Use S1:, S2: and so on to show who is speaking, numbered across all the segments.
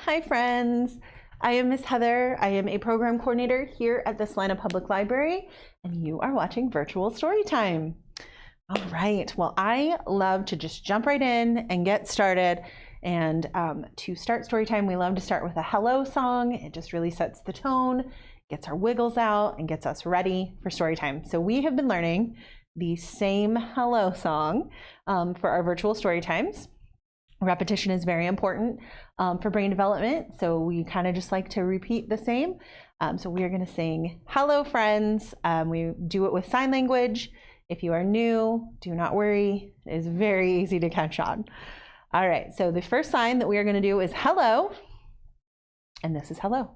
S1: Hi friends, I am Miss Heather. I am a program coordinator here at the Salina Public Library, and you are watching Virtual Storytime. All right, well, I love to just jump right in and get started. And to start Storytime, we love to start with a hello song. It just really sets the tone, gets our wiggles out, and gets us ready for Storytime. So we have been learning the same hello song for our virtual Storytimes. Repetition is very important for brain development, so we kind of just like to repeat the same. So we are going to sing Hello Friends. We do it with sign language. If you are new, do not worry. It is very easy to catch on. All right, so the first sign that we are going to do is hello, and this is hello.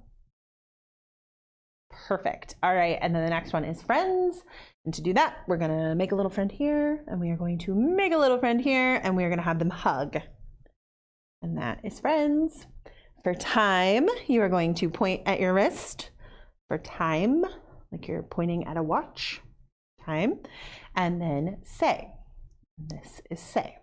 S1: Perfect. All right, and then the next one is friends. And to do that, we're going to make a little friend here, and we are going to make a little friend here, and we are going to have them hug. And that is friends. For time, you are going to point at your wrist for time, like you're pointing at a watch, time, and then say. This is say.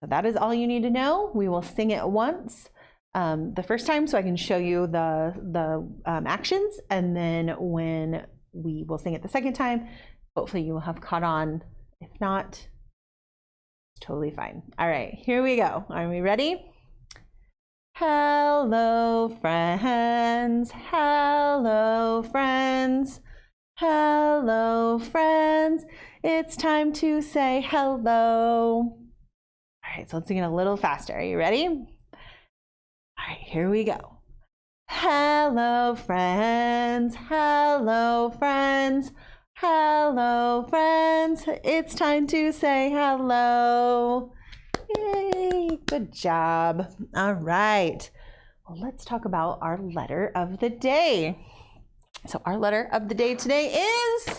S1: So that is all you need to know. We will sing it once the first time so I can show you the actions, and then when we will sing it the second time, hopefully you will have caught on. If not, totally fine. All right, here we go. Are we ready? Hello, friends. Hello, friends. Hello, friends. It's time to say hello. All right, so let's sing it a little faster. Are you ready? All right, here we go. Hello, friends. Hello, friends. Hello, friends. It's time to say hello. Yay, good job. All right. Well, let's talk about our letter of the day. So our letter of the day today is,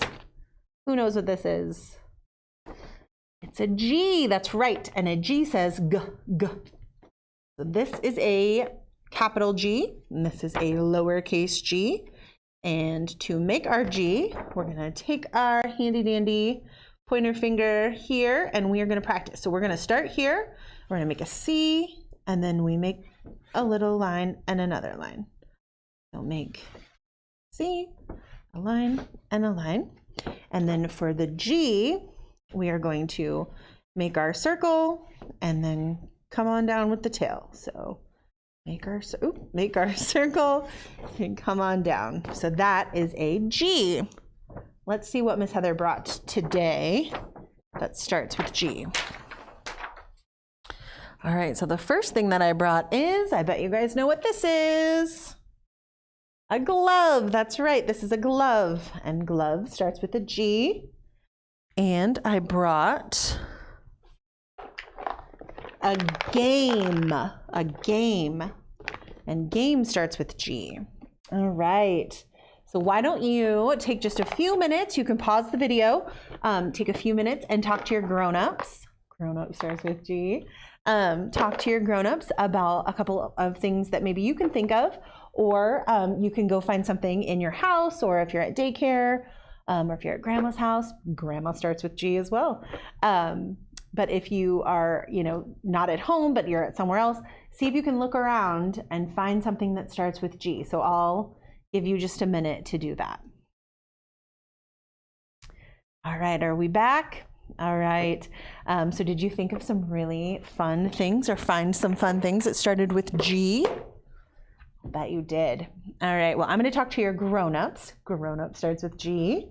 S1: who knows what this is? It's a G, that's right. And a G says G, G. So this is a capital G, and this is a lowercase g. And to make our G, we're gonna take our handy dandy pointer finger here, and we are gonna practice. So we're gonna start here, we're gonna make a C, and then we make a little line and another line. So make C, a line, and a line. And then for the G, we are going to make our circle and then come on down with the tail. So make our circle and come on down. So that is a G. Let's see what Miss Heather brought today that starts with G. All right, so the first thing that I brought is, I bet you guys know what this is. A glove. That's right, this is a glove. And glove starts with a G. And I brought a game, and game starts with G. All right, so why don't you take just a few minutes, you can pause the video, take a few minutes and talk to your grown-ups. Grown-up starts with G. Talk to your grown-ups about a couple of things that maybe you can think of, or you can go find something in your house, or if you're at daycare, or if you're at grandma's house, grandma starts with G as well. But if you are, not at home, but you're at somewhere else, see if you can look around and find something that starts with G. So I'll give you just a minute to do that. All right, are we back? All right. So did you think of some really fun things or find some fun things that started with G? I bet you did. All right, well, I'm going to talk to your grown-ups. Grown-up starts with G.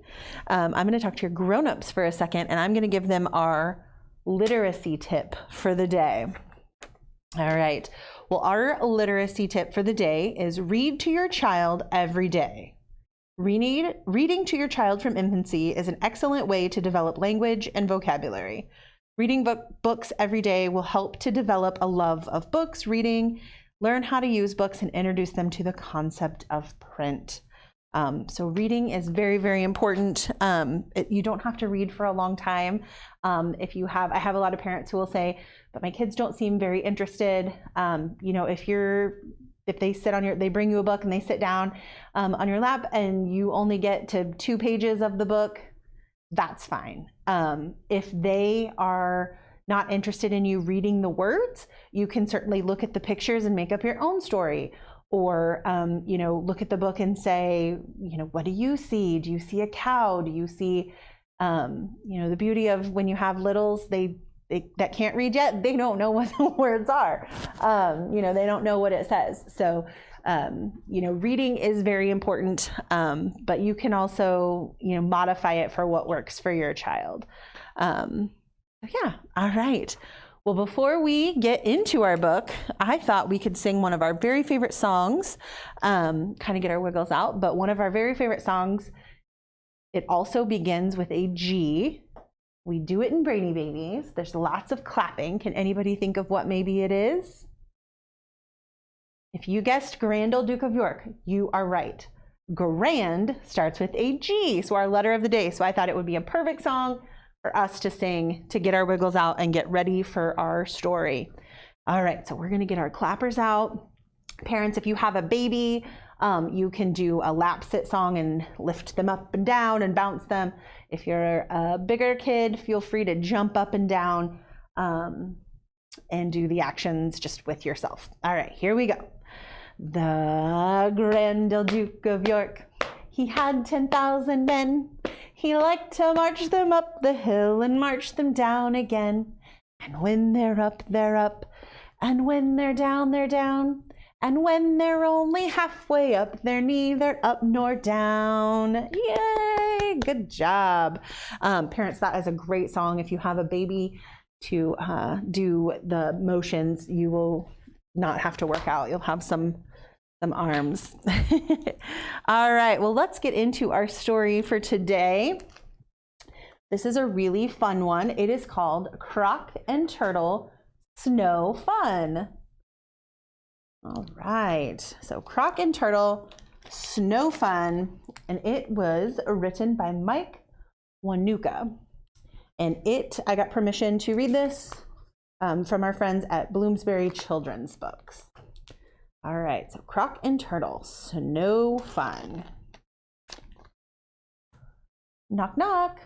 S1: I'm going to talk to your grown-ups for a second, and I'm going to give them our literacy tip for the day. All right, well, our literacy tip for the day is read to your child every day. Reading to your child from infancy is an excellent way to develop language and vocabulary. Reading books every day will help to develop a love of books, reading, learn how to use books, and introduce them to the concept of print. So reading is very, very important. You don't have to read for a long time. I have a lot of parents who will say, but my kids don't seem very interested. If they bring you a book and they sit down on your lap and you only get to 2 pages of the book, that's fine. If they are not interested in you reading the words, you can certainly look at the pictures and make up your own story. Or, look at the book and say, what do you see? Do you see a cow? Do you see, the beauty of when you have littles, they that can't read yet, they don't know what the words are. They don't know what it says. So, reading is very important, but you can also, modify it for what works for your child. Yeah, all right. Well, before we get into our book, I thought we could sing one of our very favorite songs, kind of get our wiggles out, but one of our very favorite songs, it also begins with a G. We do it in Brainy Babies. There's lots of clapping. Can anybody think of what maybe it is? If you guessed Grand Old Duke of York, you are right. Grand starts with a G, so our letter of the day. So I thought it would be a perfect song for us to sing to get our wiggles out and get ready for our story. All right, so we're gonna get our clappers out. Parents, if you have a baby, you can do a lap sit song and lift them up and down and bounce them. If you're a bigger kid, feel free to jump up and down and do the actions just with yourself. All right, here we go. The Grand Old Duke of York, he had 10,000 men. He liked to march them up the hill and march them down again. And when they're up, they're up. And when they're down, they're down. And when they're only halfway up, they're neither up nor down. Yay! Good job. Parents, that is a great song. If you have a baby to do the motions, you will not have to work out. You'll have some arms. All right, well, let's get into our story for today. This is a really fun one. It is called Croc and Turtle Snow Fun. All right, so Croc and Turtle Snow Fun, and it was written by Mike Wanuka. And I got permission to read this from our friends at Bloomsbury Children's Books. All right, so Croc and Turtle, Snow Fun. Knock, knock.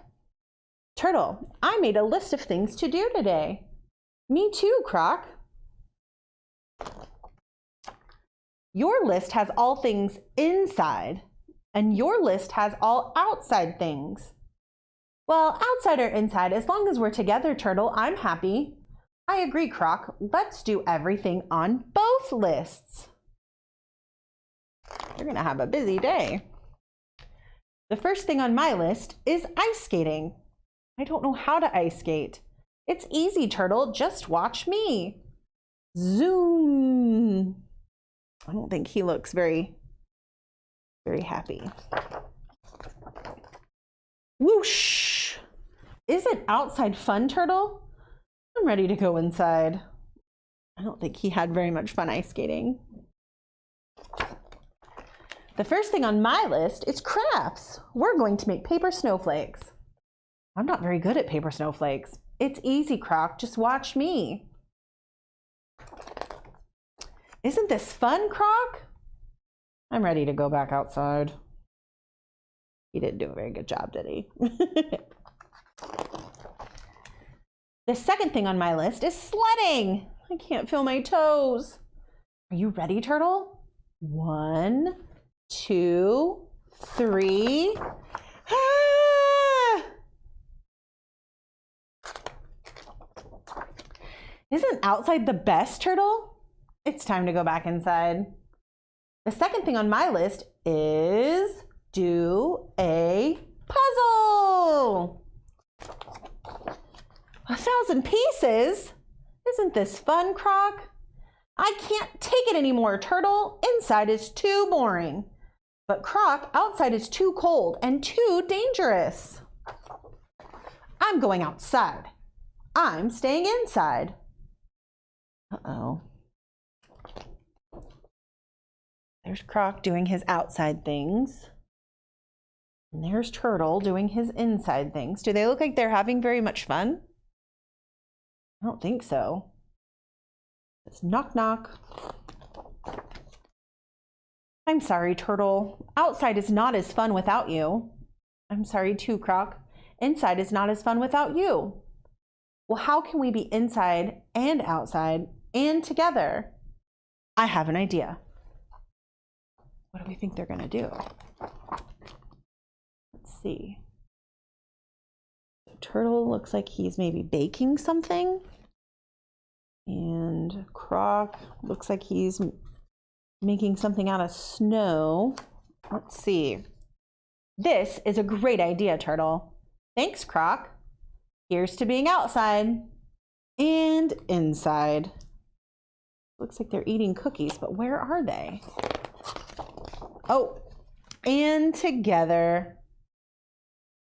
S1: Turtle, I made a list of things to do today. Me too, Croc. Your list has all things inside, and your list has all outside things. Well, outside or inside, as long as we're together, Turtle, I'm happy. I agree, Croc. Let's do everything on both lists. You're gonna have a busy day. The first thing on my list is ice skating. I don't know how to ice skate. It's easy, Turtle. Just watch me. Zoom. I don't think he looks very, very happy. Whoosh. Isn't outside fun, Turtle? I'm ready to go inside. I don't think he had very much fun ice skating. The first thing on my list is crafts. We're going to make paper snowflakes. I'm not very good at paper snowflakes. It's easy, Croc. Just watch me. Isn't this fun, Croc? I'm ready to go back outside. He didn't do a very good job, did he? The second thing on my list is sledding. I can't feel my toes. Are you ready, Turtle? 1, 2, 3. Ah! Isn't outside the best, Turtle? It's time to go back inside. The second thing on my list is do a puzzle. 1,000 pieces? Isn't this fun, Croc? I can't take it anymore, Turtle. Inside is too boring. But Croc, outside is too cold and too dangerous. I'm going outside. I'm staying inside. Uh-oh. There's Croc doing his outside things. And there's Turtle doing his inside things. Do they look like they're having very much fun? I don't think so. It's knock, knock. I'm sorry, Turtle. Outside is not as fun without you. I'm sorry too, Croc. Inside is not as fun without you. Well, how can we be inside and outside and together? I have an idea. What do we think they're going to do? Let's see. The turtle looks like he's maybe baking something. And Croc looks like he's making something out of snow. Let's see. This is a great idea, Turtle. Thanks, Croc. Here's to being outside and inside. Looks like they're eating cookies, but where are they? Oh, and together.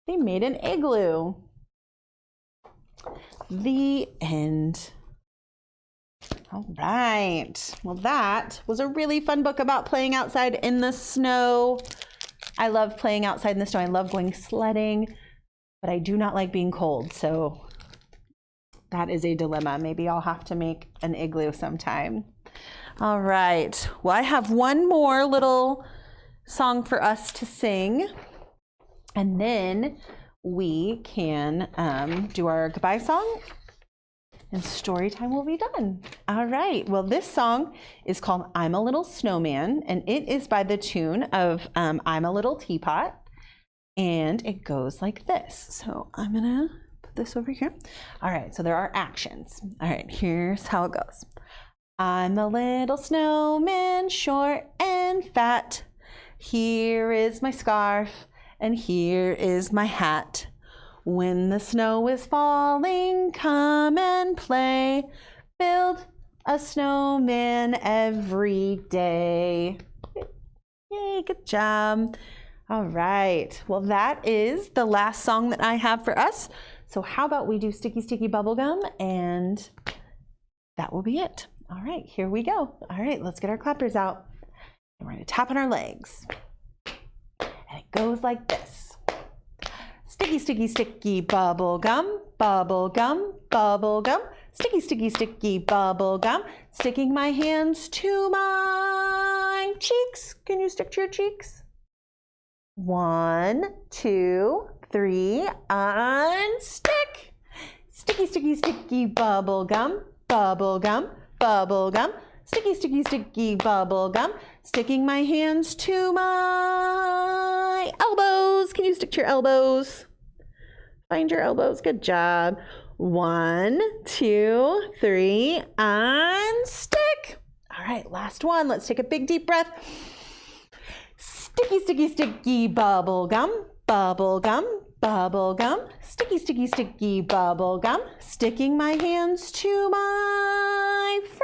S1: They made an igloo. The end. All right. Well, that was a really fun book about playing outside in the snow. I love playing outside in the snow. I love going sledding, but I do not like being cold. So that is a dilemma. Maybe I'll have to make an igloo sometime. All right. Well, I have one more little song for us to sing, and then we can do our goodbye song, and story time will be done. All right. Well, this song is called I'm a Little Snowman, and it is by the tune of I'm a Little Teapot, and it goes like this. So I'm going to put this over here. All right. So there are actions. All right. Here's how it goes. I'm a little snowman, short and fat. Here is my scarf, and here is my hat. When the snow is falling, come and play. Build a snowman every day. Yay, good job. All right. Well, that is the last song that I have for us. So how about we do Sticky Sticky Bubblegum, and that will be it. All right, here we go. All right, let's get our clappers out. And we're going to tap on our legs. And it goes like this. Sticky, sticky, sticky bubble gum, bubble gum, bubble gum. Sticky, sticky, sticky bubble gum. Sticking my hands to my cheeks. Can you stick to your cheeks? 1, 2, 3, and stick. Sticky, sticky, sticky bubble gum, bubble gum, bubble gum. Sticky, sticky, sticky bubble gum. Sticking my hands to my elbows. Can you stick to your elbows? Find your elbows. Good job. 1, 2, 3, and stick. All right, last one. Let's take a big deep breath. Sticky, sticky, sticky bubble gum, bubble gum, bubble gum. Sticky, sticky, sticky bubble gum. Sticking my hands to my friend.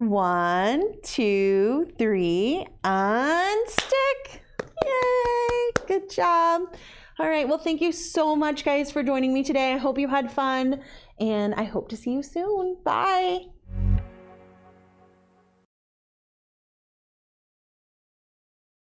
S1: 1, 2, 3, and stick. Yay, good job. All right, well, thank you so much, guys, for joining me today. I hope you had fun, and I hope to see you soon. Bye.